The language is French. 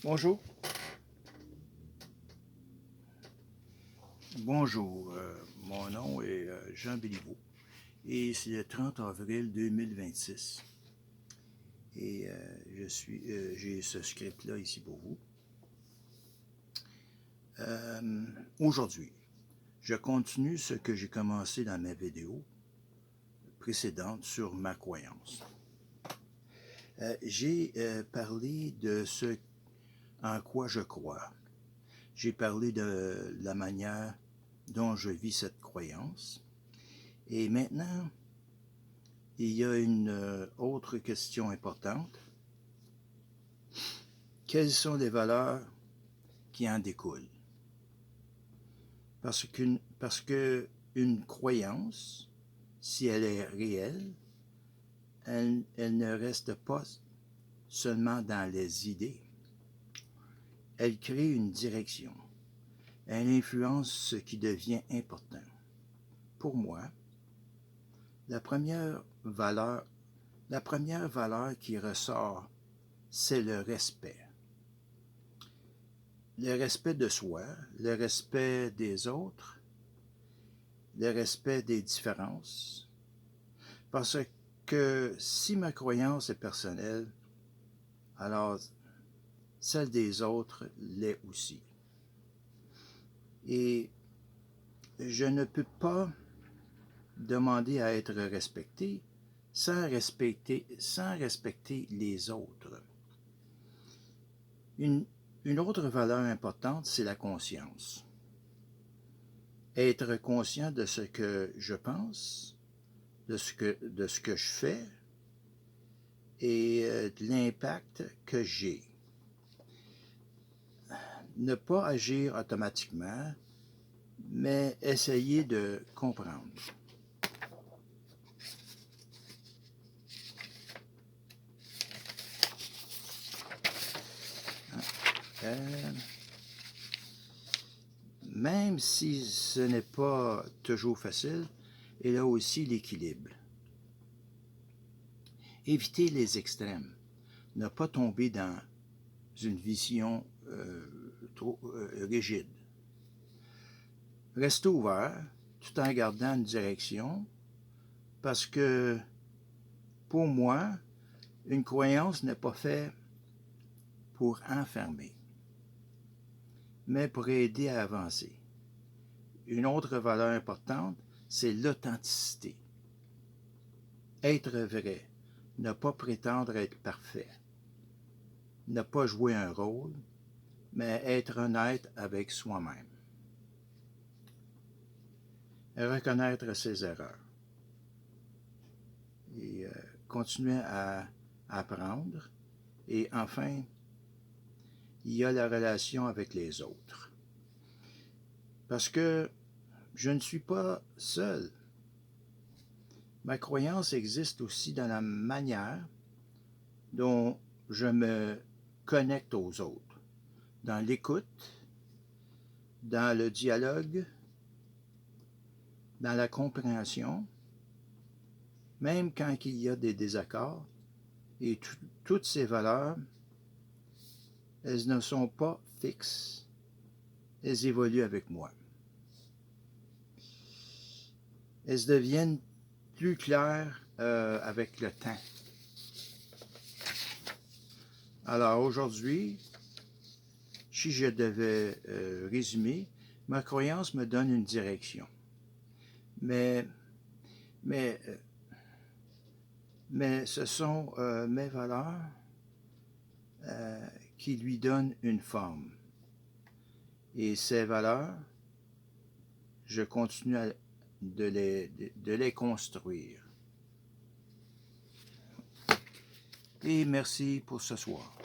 Bonjour. Bonjour, mon nom est Jean Béliveau et c'est le 30 avril 2026 et j'ai ce script-là ici pour vous. Aujourd'hui, je continue ce que j'ai commencé dans ma vidéo précédente sur ma croyance. J'ai parlé de ce en quoi je crois. J'ai parlé de la manière dont je vis cette croyance. Et maintenant, il y a une autre question importante. Quelles sont les valeurs qui en découlent? Parce qu'une croyance, si elle est réelle, elle ne reste pas seulement dans les idées. Elle crée une direction. Elle influence ce qui devient important. Pour moi, la première valeur qui ressort, c'est le respect. Le respect de soi, le respect des autres, le respect des différences. Parce que si ma croyance est personnelle, alors celle des autres l'est aussi. Et je ne peux pas demander à être respecté sans respecter les autres. Une autre valeur importante, c'est la conscience. Être conscient de ce que je pense, de ce que je fais et de l'impact que j'ai. Ne pas agir automatiquement, mais essayer de comprendre. Même si ce n'est pas toujours facile, il y a aussi l'équilibre. Éviter les extrêmes, ne pas tomber dans une vision trop rigide. Rester ouvert tout en gardant une direction parce que pour moi, une croyance n'est pas faite pour enfermer, mais pour aider à avancer. Une autre valeur importante, c'est l'authenticité. Être vrai, ne pas prétendre être parfait, ne pas jouer un rôle, mais être honnête avec soi-même. Reconnaître ses erreurs et continuer à apprendre. Et enfin, il y a la relation avec les autres. Parce que je ne suis pas seul. Ma croyance existe aussi dans la manière dont je me connecte aux autres, dans l'écoute, dans le dialogue, dans la compréhension, même quand il y a des désaccords, et toutes ces valeurs, elles ne sont pas fixes, elles évoluent avec moi. Elles deviennent plus claires avec le temps. Alors aujourd'hui, si je devais résumer, ma croyance me donne une direction. Mais ce sont mes valeurs qui lui donnent une forme. Et ces valeurs, je continue de les construire. Et merci pour ce soir.